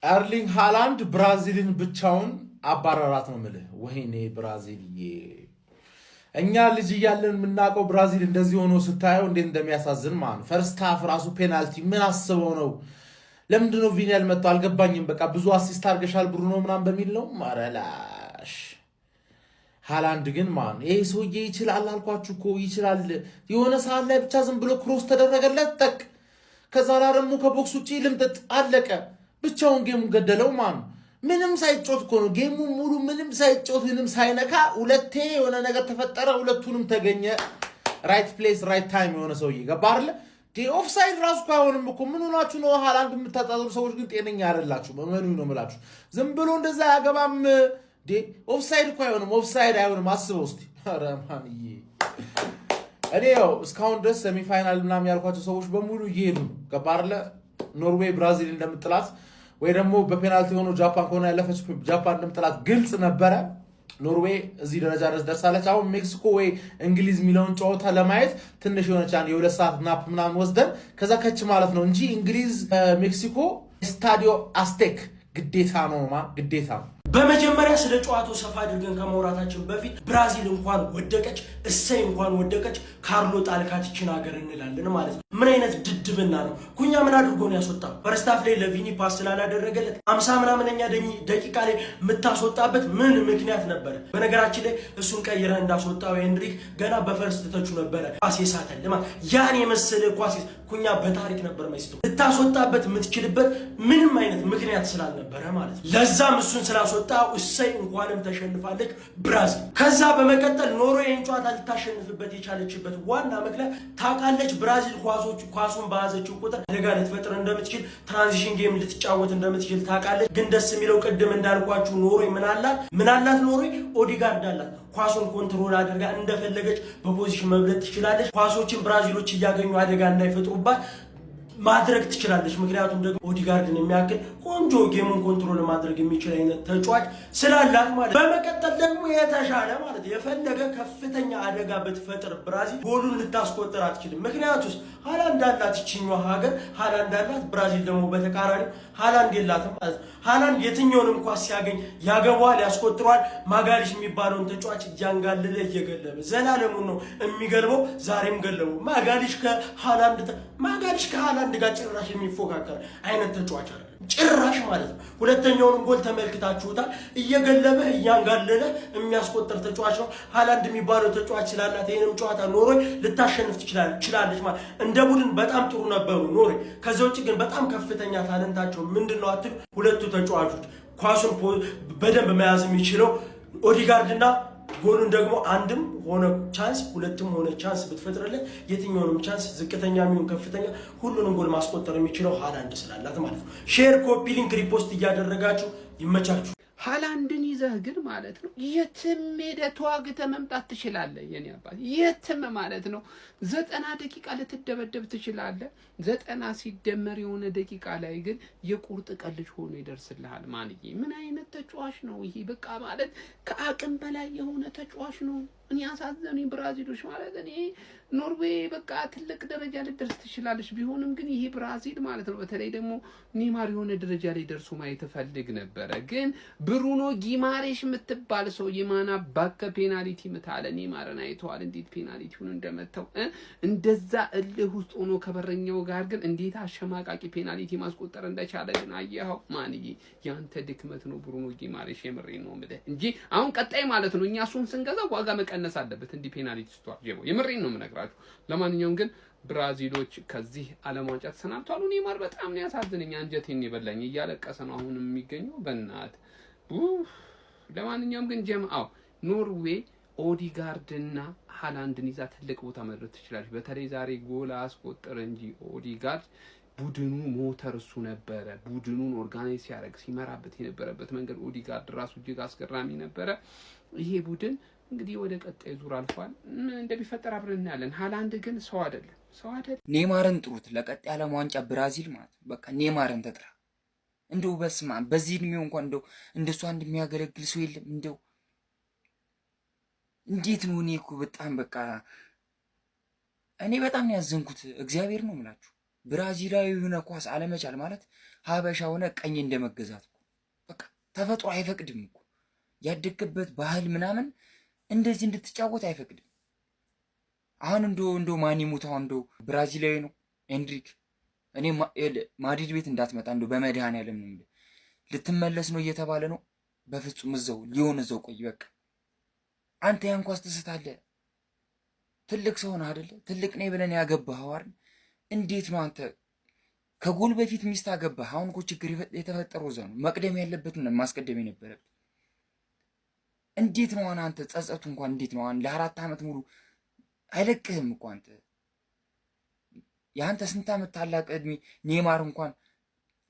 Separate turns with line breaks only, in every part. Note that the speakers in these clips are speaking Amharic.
ኤርሊንግ ሃላንድ ብራዚልን ብቻውን አባረራት ነው የምልህ። ወይኔ ብራዚልዬ፣ እኛ ልጅ እያለን የምናውቀው ብራዚል እንደዚህ ሆኖ ስታየው እንዴት እንደሚያሳዝን ማለት። ፈርስት ሃፍ ራሱ ፔናልቲ ምን አስበው ነው? ለምንድነው ቪኒ ያልመጣው አልገባኝም። በቃ ብዙ አሲስት አድርገሻል ብሩኖ ምናምን በሚል ነው ማረላሽ። ሃላንድ ግን ማን ይሄ ሰውዬ ይችላል አልኳችሁ እኮ ይችላል። የሆነ ሰዓት ላይ ብቻ ዝም ብሎ ክሮስ ተደረገለት ጠቅ፣ ከዛ ላይ ደግሞ ከቦክስ ውጪ ልምጥጥ አለቀ። ብቻውን ጌሙን ገደለው ማን። ምንም ሳይጮት እኮ ነው ጌሙ ሙሉ ምንም ሳይጮት ምንም ሳይነካ ሁለቴ የሆነ ነገር ተፈጠረ፣ ሁለቱንም ተገኘ። ራይት ፕሌስ ራይት ታይም የሆነ ሰውዬ ገባ አይደለ? ኦፍሳይድ ራሱ እኮ አይሆንም እኮ። ምን ሆናችሁ ነው? ሃላንድ የምታጣጥሩ ሰዎች ግን ጤነኛ አይደላችሁ። በመኑ ነው የምላችሁ። ዝም ብሎ እንደዛ ያገባም ኦፍሳይድ እኮ አይሆንም። ኦፍሳይድ አይሆንም። አስበው እስቲ። ኧረ ማንዬ እኔ ያው እስካሁን ድረስ ሴሚፋይናል ምናምን ያልኳቸው ሰዎች በሙሉ እየሄዱ ገባ አይደለ? ኖርዌይ ብራዚል እንደምጥላት ወይ ደግሞ በፔናልቲ ሆኖ ጃፓን ከሆነ ያለፈች ጃፓን እንደምጥላት ግልጽ ነበረ። ኖርዌይ እዚህ ደረጃ ድረስ ደርሳለች። አሁን ሜክሲኮ ወይ እንግሊዝ የሚለውን ጨዋታ ለማየት ትንሽ የሆነች የሁለት ሰዓት ናፕ ምናምን ወስደን ከዛ ከች ማለት ነው እንጂ እንግሊዝ ሜክሲኮ ስታዲዮ አስቴክ ግዴታ ነው ግዴታ ነው።
በመጀመሪያ ስለ ጨዋታው ሰፋ አድርገን ከመውራታችን በፊት ብራዚል እንኳን ወደቀች፣ እሰይ እንኳን ወደቀች፣ ካርሎ ጣልካት ይችን ሀገር እንላለን ማለት ነው። ምን አይነት ድድብና ነው! ኩኛ ምን አድርጎ ነው ያስወጣው? ፈርስታፍ ላይ ለቪኒ ፓስ ስላላደረገለት 50 ምናምንኛ ደቂቃ ላይ የምታስወጣበት ምን ምክንያት ነበረ? በነገራችን ላይ እሱን ቀይረ እንዳስወጣው ሄንድሪክ ገና በፈርስት ተቹ ነበረ ኳስ የሳተል ማለት ያን የመሰለ ኳስ ኩኛ በታሪክ ነበር ማይስቶ ልታስወጣበት የምትችልበት ምንም አይነት ምክንያት ስላልነበረ ማለት ነው። ለዛም እሱን ስላስወጣው እሰይ እንኳንም ተሸንፋለች ብራዚል። ከዛ በመቀጠል ኖርዌይን ጨዋታ ልታሸንፍበት የቻለችበት ዋና ምክንያት ታውቃለች። ብራዚል ኳሱን በያዘችው ቁጥር አደጋ ልትፈጥር እንደምትችል፣ ትራንዚሽን ጌም ልትጫወት እንደምትችል ታውቃለች። ግን ደስ የሚለው ቅድም እንዳልኳችሁ ኖርዌይ ምን አላት? ኖርዌይ ኦዲጋርድ አላት። ኳሱን ኮንትሮል አድርጋ እንደፈለገች በፖዚሽን መብለጥ ትችላለች። ኳሶችን ብራዚሎች እያገኙ አደጋ እንዳይፈጥሩባት ማድረግ ትችላለች። ምክንያቱም ደግሞ ኦዲጋርድን የሚያክል ቆንጆ ጌሙን ኮንትሮል ማድረግ የሚችል አይነት ተጫዋች ስላላት ማለት። በመቀጠል ደግሞ የተሻለ ማለት የፈለገ ከፍተኛ አደጋ ብትፈጥር ብራዚል ጎሉን ልታስቆጥር አትችልም። ምክንያቱስ ሃላንድ አላት፣ ይችኛዋ ሀገር ሃላንድ አላት። ብራዚል ደግሞ በተቃራኒ ሃላንድ የላትም ማለት ነው። ሃላንድ የትኛውንም ኳስ ሲያገኝ ያገባዋል፣ ያስቆጥሯል። ማጋሊሽ የሚባለውን ተጫዋች እያንጋለለ እየገለበ ዘላለሙን ነው የሚገልበው። ዛሬም ገለበው። ማጋሊሽ ከሃላንድ ጋር ጭራሽ የሚፎካከር አይነት ተጫዋች አይደለም ጭራሽ ማለት ነው። ሁለተኛውንም ጎል ተመልክታችሁታል። እየገለበ እያንጋለለ የሚያስቆጥር ተጫዋች ነው። ሃላንድ የሚባለው ተጫዋች ስላላት ይሄንም ጨዋታ ኖርዌይ ልታሸንፍ ትችላለች ማለት። እንደ ቡድን በጣም ጥሩ ነበሩ ኖርዌይ። ከዛ ውጭ ግን በጣም ከፍተኛ ታለንታቸው ምንድነው አትሉ? ሁለቱ ተጫዋቾች ኳሱን በደንብ መያዝ የሚችለው ኦዲጋርድና ጎሉን ደግሞ አንድም ሆነ ቻንስ ሁለትም ሆነ ቻንስ ብትፈጥርለት የትኛውንም ቻንስ ዝቅተኛ የሚሆን ከፍተኛ ሁሉንም ጎል ማስቆጠር የሚችለው ሃላንድ ስላላት ማለት ነው። ሼር፣ ኮፒ ሊንክ፣ ሪፖስት እያደረጋችሁ ይመቻችሁ።
ሃላንድን ይዘህ ግን ማለት ነው የትም ሄደህ ተዋግተህ መምጣት ትችላለህ። የኔ አባት የትም ማለት ነው 90 ደቂቃ ልትደበደብ ትችላለህ። 90 ሲደመር የሆነ ደቂቃ ላይ ግን የቁርጥ ቀልጅ ሆኖ ይደርስልሃል። ማንዬ ምን አይነት ተጫዋች ነው ይሄ? በቃ ማለት ከአቅም በላይ የሆነ ተጫዋች ነው። እኔ አሳዘኑኝ ብራዚሎች ማለት እኔ ኖርዌይ በቃ ትልቅ ደረጃ ልትደርስ ትችላለች። ቢሆንም ግን ይሄ ብራዚል ማለት ነው በተለይ ደግሞ ኔማር የሆነ ደረጃ ላይ ደርሶ ማየት ፈልግ ነበረ። ግን ብሩኖ ጊማሬሽ የምትባል ሰው የማና ባከ ፔናልቲ ምታለ ኔማርን አይተዋል እንዴት ፔናልቲውን እንደመተው እንደዛ እልህ ውስጥ ሆኖ ከበረኛው ጋር ግን እንዴት አሸማቃቂ ፔናልቲ ማስቆጠር እንደቻለ ግን አየኸው። ማንዬ ያንተ ድክመት ነው ብሩኖ ጊማሬሽ፣ የምሬን ነው የምልህ እንጂ አሁን ቀጣይ ማለት ነው እኛ እሱን ስንገዛ ዋጋ መቀነስ አለበት እንዲህ ፔናልቲ ስቷል ጀሞ፣ የምሬን ነው የምነግራችሁ። ለማንኛውም ግን ብራዚሎች ከዚህ ዓለም ዋንጫ ተሰናብተዋል። ኔማር በጣም ነው ያሳዝነኝ፣ አንጀቴን ይበላኝ፣ እያለቀሰ ነው አሁንም የሚገኘው በእናት። ለማንኛውም ግን ጀማው ኖርዌይ ኦዲጋርድና ሃላንድን ይዛ ትልቅ ቦታ መድረስ ትችላለች። በተለይ ዛሬ ጎል አስቆጠረ እንጂ ኦዲጋርድ ቡድኑ ሞተር እሱ ነበረ። ቡድኑን ኦርጋናይዝ ሲያደርግ ሲመራበት የነበረበት መንገድ ኦዲጋርድ ራሱ እጅግ አስገራሚ ነበረ። ይሄ ቡድን እንግዲህ ወደ ቀጣይ ዙር አልፏል። እንደሚፈጠር አብረን እናያለን። ሃላንድ ግን ሰው አይደለም።
ኔማርን ጥሩት ለቀጣይ ዓለም ዋንጫ ብራዚል ማለት በቃ ኔማርን ተጥራ እንደው በስማ በዚህ እድሜው እንኳን እንደሱ አንድ የሚያገለግል ሰው የለም። እንደው እንዴት ነው? እኔ እኮ በጣም በቃ እኔ በጣም ነው ያዘንኩት። እግዚአብሔር ነው የምላችሁ። ብራዚላዊ የሆነ ኳስ አለመቻል ማለት ሀበሻ ሆነ ቀኝ እንደመገዛት በቃ ተፈጥሮ አይፈቅድም እኮ ያደግበት ባህል ምናምን እንደዚህ እንድትጫወት አይፈቅድም። አሁን እንዶ ማን ይሙታው እንዶ ብራዚላዊ ነው ኤንድሪክ እኔ ማድሪድ ቤት እንዳትመጣ እንዶ በመድኃኒዓለም ነው ልትመለስ ነው እየተባለ ነው። በፍጹም እዛው ቆይ በቃ አንተ ያን ኳስ ትስታለህ። ትልቅ ሰው ነህ አይደለ? ትልቅ ነኝ ብለን ያገባኸው አይደል? እንዴት ነው አንተ ከጎል በፊት ሚስት አገባህ? አሁን እኮ ችግር የተፈጠረው እዛ ነው። መቅደም ያለበትን ማስቀደም የነበረብህ እንዴት ነው አንተ ጸጸቱ እንኳን እንዴት ነው ለ4 ዓመት ሙሉ አይለቅህም እኮ አንተ ያንተ ስንት ዓመት ታላቅ እድሜ ኔማር እንኳን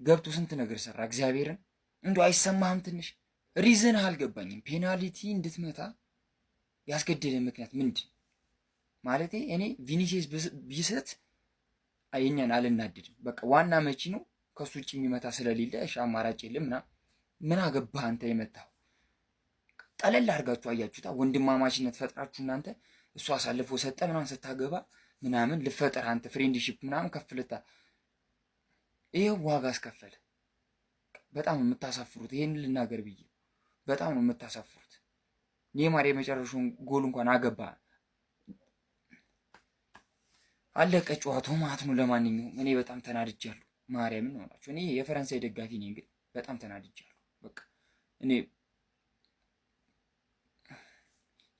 ገብቶ ስንት ነገር ሰራ። እግዚአብሔርን እንደው አይሰማህም? ትንሽ ሪዝን አልገባኝም። ፔናልቲ እንድትመታ ያስገደደ ምክንያት ምንድን ማለቴ? እኔ ቪኒሲየስ ቢሰጥ የኛን አልናደድም። በቃ ዋና መቺ ነው ከሱ ውጭ የሚመታ ስለሌለ እሺ አማራጭ የለም እና ምን አገባህ አንተ የመታው? ቀለል አድርጋችሁ አያችሁታ። ወንድማማችነት ፈጥራችሁ እናንተ እሱ አሳልፎ ሰጠ ምናምን ስታገባ ምናምን ልፈጠር አንተ ፍሬንድሺፕ ምናምን ከፍልታ ይሄ ዋጋ አስከፈለ። በጣም የምታሳፍሩት ይሄን ልናገር ብዬ በጣም ነው የምታሳፍሩት። ኔማር የመጨረሻውን ጎል እንኳን አገባ አለቀ ጨዋታው ማለት ነው። ለማንኛውም እኔ በጣም ተናድጃለሁ። ማርያምን ነው እኔ የፈረንሳይ ደጋፊ ነኝ ግን በጣም ተናድጃለሁ። በቃ እኔ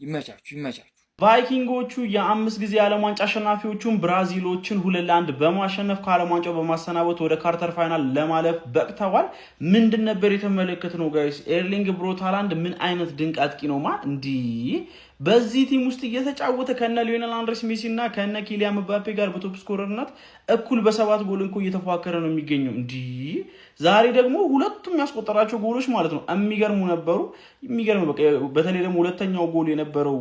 ይመቻችሁ።
ቫይኪንጎቹ የ5 ጊዜ የዓለም ዋንጫ አሸናፊዎቹን ብራዚሎችን 2-1 በማሸነፍ ከዓለም ዋንጫው በማሰናበት ወደ ኳርተር ፋይናል ለማለፍ በቅተዋል። ምንድን ነበር የተመለከትነው ጋይስ? ኤርሊንግ ብሮት ሃላንድ ምን አይነት ድንቅ አጥቂ ነው እንዲህ በዚህ ቲም ውስጥ እየተጫወተ ከነ ሊዮኔል አንድሬስ ሜሲ እና ከነ ኪሊያን ምባፔ ጋር በቶፕ ስኮረርነት እኩል በ7 ጎል እንኳን እየተፎካከረ ነው የሚገኘው። እንዲህ ዛሬ ደግሞ ሁለቱም ያስቆጠራቸው ጎሎች ማለት ነው የሚገርሙ ነበሩ። የሚገርም በተለይ ደግሞ ሁለተኛው ጎል የነበረው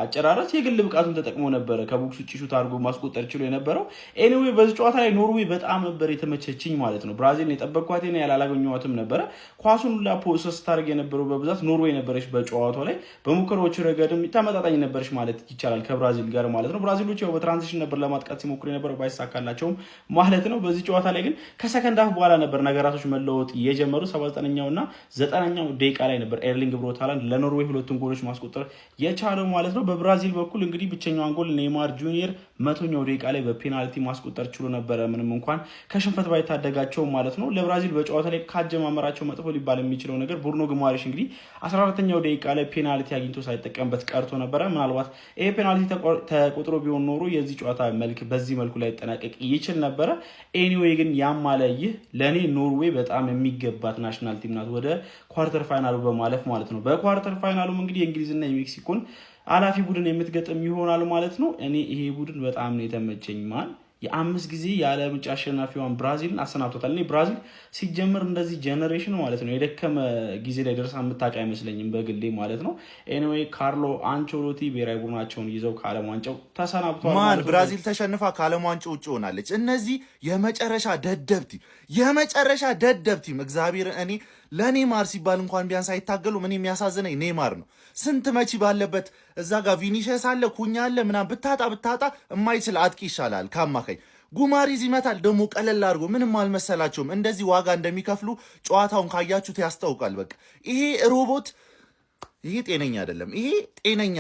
አጨራረስ የግል ብቃቱን ተጠቅሞ ነበረ ከቦክስ ውጪ ሹት አድርጎ ማስቆጠር ችሎ የነበረው። ኤኒዌይ በዚህ ጨዋታ ላይ ኖርዌይ በጣም ነበር የተመቸችኝ ማለት ነው። ብራዚልን የጠበቅኳት እና ያላላገኘኋትም ነበረ። ኳሱን ሁላ ፖሰስ ታርግ የነበረው በብዛት ኖርዌይ ነበረች። በጨዋታው ላይ በሙከራዎች ረገድም ተመጣጣኝ ነበረች ማለት ይቻላል ከብራዚል ጋር ማለት ነው። ብራዚሎች ያው በትራንዚሽን ነበር ለማጥቃት ሲሞክሩ የነበረው ባይሳካላቸውም ማለት ነው። በዚህ ጨዋታ ላይ ግን ከሰከንድ ሃፍ በኋላ ነበር ነገራቶች መለወጥ የጀመሩ። 79ኛው እና 90ኛው ደቂቃ ላይ ነበር ኤርሊንግ ብሮት ሃላንድ ለኖርዌይ ሁለቱን ጎሎች ማስቆጠር የቻለው ማለት ነው። በብራዚል በኩል እንግዲህ ብቸኛውን ጎል ኔይማር ጁኒየር 100ኛው ደቂቃ ላይ በፔናልቲ ማስቆጠር ችሎ ነበረ ምንም እንኳን ከሽንፈት ባይታደጋቸው ማለት ነው። ለብራዚል በጨዋታ ላይ ካጀማመራቸው መጥፎ ሊባል የሚችለው ነገር ቡርኖ ግማሬሽ እንግዲህ 14ኛው ደቂቃ ላይ ፔናልቲ አግኝቶ ሳይጠቀምበት ቀርቶ ነበረ። ምናልባት ይሄ ፔናልቲ ተቆጥሮ ቢሆን ኖሮ የዚህ ጨዋታ በዚህ መልኩ ላይ ጠናቀቅ ይችል ነበረ። ኤኒዌይ ግን ያማለ ይህ ለኔ ኖርዌይ በጣም የሚገባት ናሽናል ቲም ናት ወደ ኳርተር ፋይናሉ በማለፍ ማለት ነው። በኳርተር ፋይናሉም እንግዲህ የእንግሊዝና የሜክሲኮን አላፊ ቡድን የምትገጥም ይሆናል ማለት ነው። እኔ ይሄ ቡድን በጣም ነው የተመቸኝ የ5 ጊዜ የዓለም ዋንጫ አሸናፊዋን ብራዚልን አሰናብቶታል። እኔ ብራዚል ሲጀምር እንደዚህ ጄኔሬሽን ማለት ነው የደከመ ጊዜ ላይ ደርሳ የምታውቅ አይመስለኝም በግሌ ማለት ነው። ኤኒዌይ ካርሎ አንቸሎቲ ብሔራዊ ቡድናቸውን ይዘው ከዓለም ዋንጫው ተሰናብተዋል።
ብራዚል ተሸንፋ ከዓለም ዋንጫው ውጭ ሆናለች። እነዚህ የመጨረሻ ደደብ ቲም እግዚአብሔር እኔ ለኔማር ሲባል እንኳን ቢያንስ አይታገሉም። እኔ የሚያሳዝነኝ ኔማር ነው። ስንት መቺ ባለበት እዛ ጋር ቪኒሲየስ አለ ኩኛ አለ ምናምን ብታጣ የማይችል አጥቂ ይሻላል ከአማካኝ። ጉማሬዝ ይመታል ደግሞ ቀለል አድርጎ ምንም አልመሰላቸውም። እንደዚህ ዋጋ እንደሚከፍሉ ጨዋታውን ካያችሁት ያስታውቃል። በቃ ይሄ ሮቦት ይሄ ጤነኛ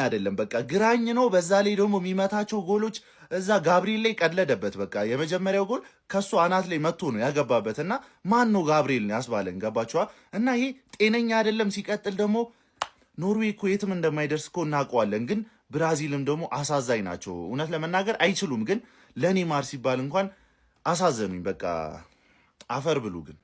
አይደለም። በቃ ግራኝ ነው። በዛ ላይ ደግሞ የሚመታቸው ጎሎች እዛ ጋብሪኤል ላይ ቀለደበት። በቃ የመጀመሪያው ጎል ከሱ አናት ላይ መጥቶ ነው ያገባበት እና ማን ነው ጋብሪኤል ያስባለን። ገባችኋ? እና ይሄ ጤነኛ አይደለም። ሲቀጥል ደግሞ ኖርዌይ እኮ የትም እንደማይደርስ እኮ እናውቀዋለን። ግን ብራዚልም ደግሞ አሳዛኝ ናቸው። እውነት ለመናገር አይችሉም። ግን ለኔማር ሲባል እንኳን አሳዘኑኝ። በቃ አፈር ብሉ ግን